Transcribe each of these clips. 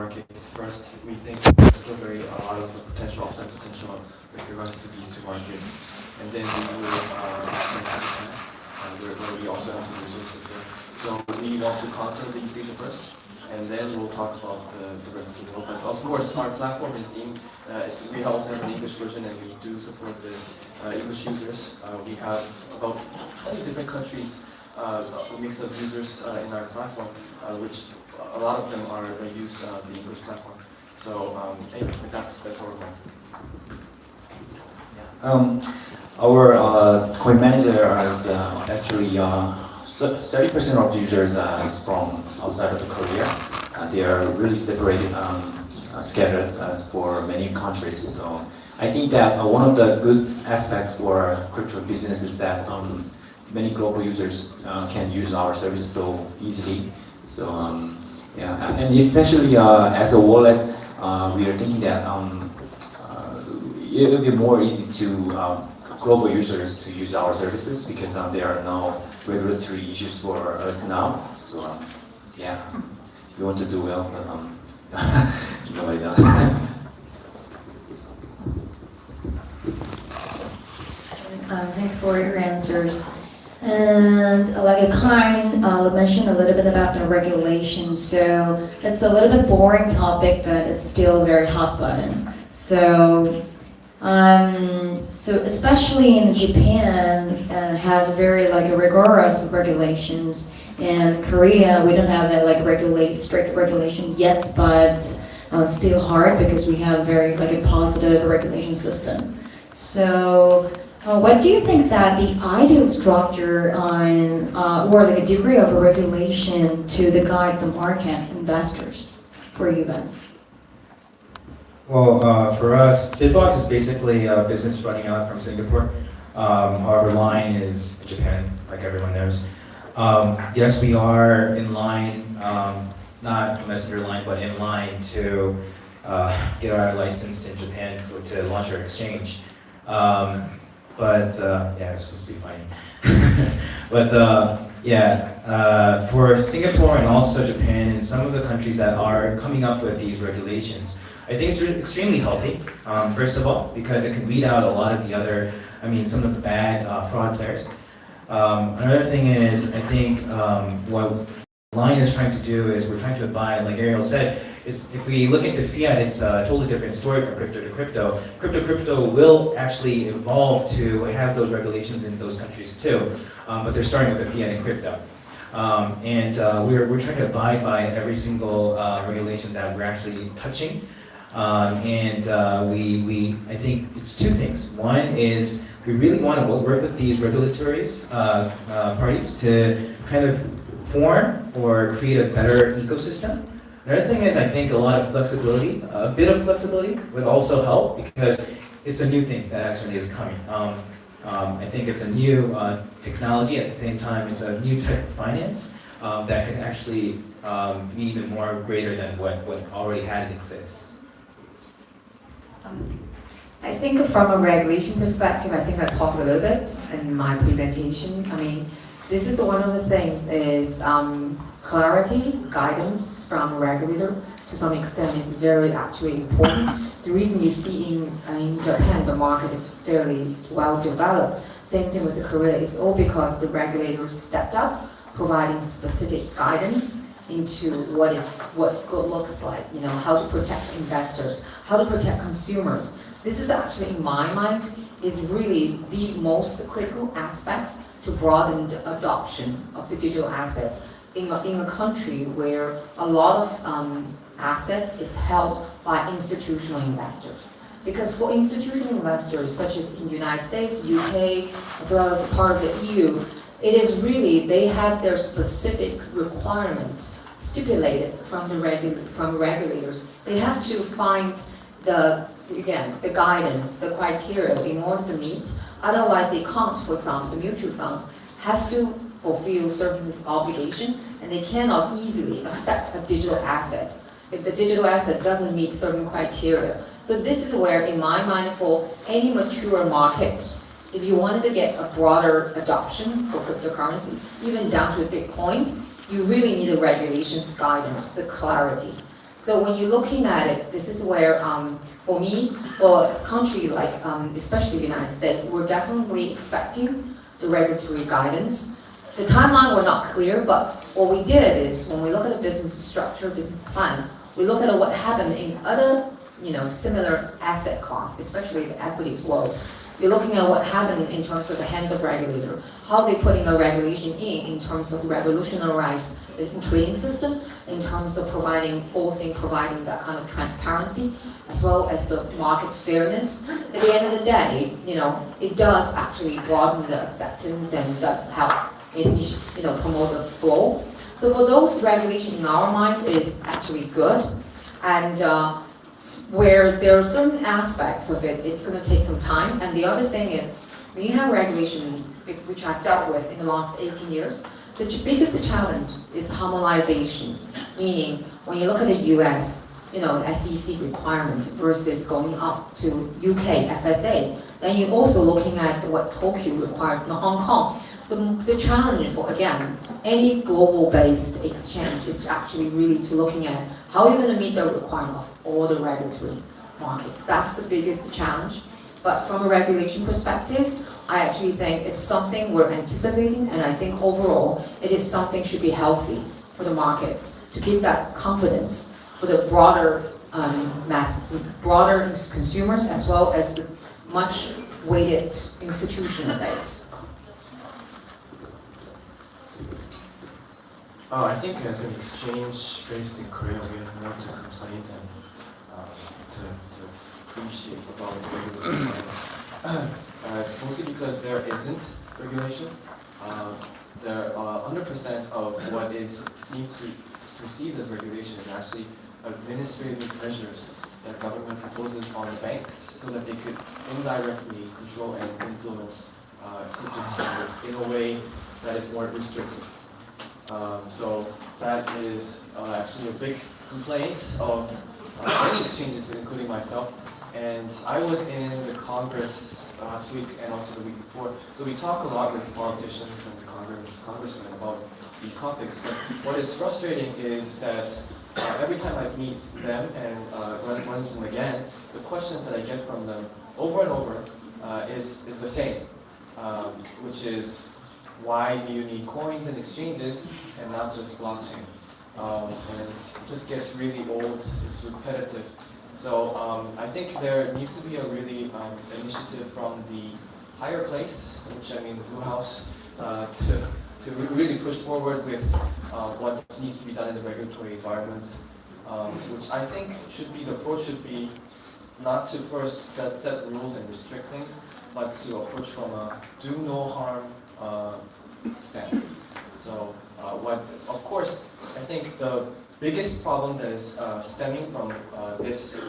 markets. First, we think there's still a lot of potential, upside potential with regards to these two markets. And then we will expand to Japan, where we also have some resources there. So we want to conquer the East Asia first, and then we'll talk about the rest of the world. But of course, our platform is we also have an English version, and we do support the English users. We have about 20 different countries, a mix of users in our platform, which a lot of them use the English platform. So anyway, that's what we're going. Our Coinmanager is actually 30% of the users is from outside of Korea. They are really separated, scattered for many countries. So I think that one of the good aspects for crypto business is that many global users can use our services so easily. So yeah, and especially as a wallet, we are thinking that it will be more easy to global users to use our services because there are no regulatory issues for us now. So yeah, we want to do well, but like that. Thank you for your answers. And like a mentioned a little bit about the regulation. So it's a little bit boring topic, but it's still a very hot button. So especially in Japan, has very rigorous regulations. In Korea, we don't have a strict regulation yet, but still hard because we have very a positive regulation system. So. What do you think that the ideal structure on, or a degree of regulation to guide the market investors for you guys? Well, for us, Bitbox is basically a business running out from Singapore. However, Line is Japan, like everyone knows. Yes, we are in line, not a messenger line, but in line to get our license in Japan to launch our exchange. But yeah, it's supposed to be funny. But for Singapore and also Japan and some of the countries that are coming up with these regulations, I think it's extremely healthy. First of all, because it can weed out a lot of the other, some of the bad fraud players. Another thing is, I think what Line is trying to do is we're trying to abide, like Ariel said, if we look into fiat, it's a totally different story from crypto to crypto. Crypto will actually evolve to have those regulations in those countries too, but they're starting with the fiat and crypto. We're trying to abide by every single regulation that we're actually touching. I think it's two things. One is we really want to work with these regulatory parties to kind of form or create a better ecosystem. Another thing is I think a lot of flexibility, a bit of flexibility would also help because it's a new thing that actually is coming. I think it's a new technology, at the same time it's a new type of finance that can actually be even more greater than what already had exists. I think from a regulation perspective, I think I talked a little bit in my presentation. This is one of the things is clarity, guidance from a regulator to some extent is very actually important. The reason you see in Japan the market is fairly well developed. Same thing with Korea is all because the regulators stepped up, providing specific guidance into what good looks like. How to protect investors, how to protect consumers. This is actually, in my mind, is really the most critical aspects to broaden the adoption of the digital assets in a country where a lot of asset is held by institutional investors. Because for institutional investors, such as in the United States, UK, as well as part of the EU, it is really, they have their specific requirement stipulated from regulators. They have to find the guidance, the criteria in order to meet. Otherwise, they can't. For example, the mutual fund has to fulfill certain obligation, and they cannot easily accept a digital asset if the digital asset doesn't meet certain criteria. So this is where, in my mind, for any mature market, if you wanted to get a broader adoption for cryptocurrency, even down to Bitcoin, you really need the regulations guidance, the clarity. So when you're looking at it, this is where, for me, for a country like, especially the United States, we're definitely expecting the regulatory guidance. The timeline were not clear, but what we did is when we look at the business structure, business plan, we look at what happened in other, similar asset class, especially the equities world. We're looking at what happened in terms of the hands of regulator, how they putting a regulation in terms of revolutionize the trading system, in terms of providing that kind of transparency, as well as the market fairness. At the end of the day, it does actually broaden the acceptance and does help in, promote the flow. So for those, regulation in our mind is actually good, and where there are certain aspects of it, it's going to take some time. And the other thing is, when you have regulation, which I've dealt with in the last 18 years, the biggest challenge is harmonization. Meaning, when you look at the US, SEC requirement versus going up to UK FSA, then you're also looking at what Tokyo requires in Hong Kong. The challenge for, again, any global-based exchange is actually really to looking at how you're going to meet the requirement of all the regulatory markets. That's the biggest challenge. But from a regulation perspective, I actually think it's something we're anticipating, and I think overall, it is something should be healthy for the markets to give that confidence for the broader consumers as well as the much weighted institutional base. I think as an exchange based in Korea, we have more to complain than to appreciate about regulation. It's mostly because there isn't regulation. There 100% of what is seen to perceived as regulation is actually administrative measures that government proposes on the banks so that they could indirectly control and influence crypto exchanges in a way that is more restrictive. So that is actually a big complaint of many exchanges, including myself. And I was in the Congress last week and also the week before. So we talk a lot with politicians and congressmen about these topics. But what is frustrating is that every time I meet them and run into them again, the questions that I get from them over and over is the same, which is, why do you need coins and exchanges and not just blockchain? And it just gets really old, it's repetitive. So I think there needs to be a really initiative from the higher place, which I mean the Blue House, to really push forward with what needs to be done in the regulatory environment, which I think the approach should be not to first set rules and restrict things, but to approach from a do no harm stance. So, of course, I think the biggest problem that is stemming from this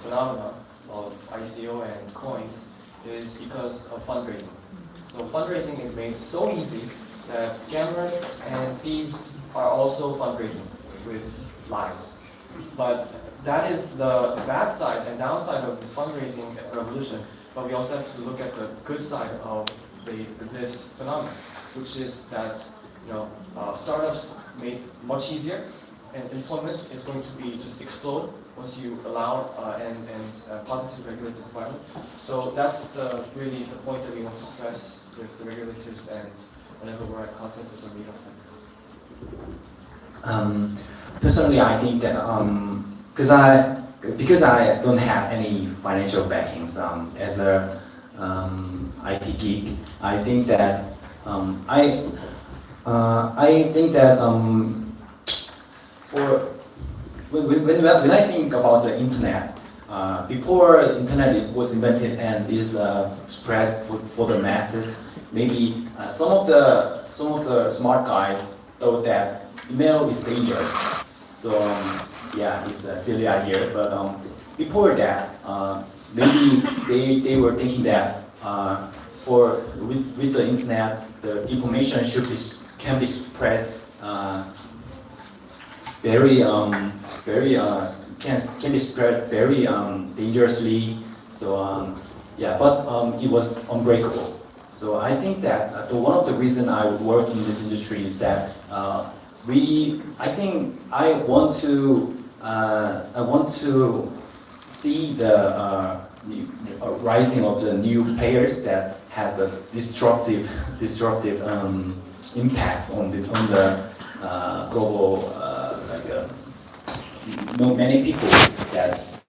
phenomena of ICO and coins is because of fundraising. So fundraising is made so easy that scammers and thieves are also fundraising with lies. But that is the bad side and downside of this fundraising revolution. But we also have to look at the good side of this phenomenon, which is that startups made much easier, and employment is going to be just explode once you allow and positive regulated environment. So that's really the point that we want to stress with the regulators and whenever we're at conferences or meetups like this. Personally, I think that because I don't have any financial backings as a IT geek, I think that when I think about the internet, before internet was invented and is spread for the masses, maybe some of the smart guys thought that email is dangerous. So yeah, it's a silly idea. But before that, maybe they were thinking that with the internet, the information can be spread can be spread very dangerously. So but it was unbreakable. So I think that one of the reasons I work in this industry is that I want to I want to see the rising of the new players that have a disruptive impacts on the global many people that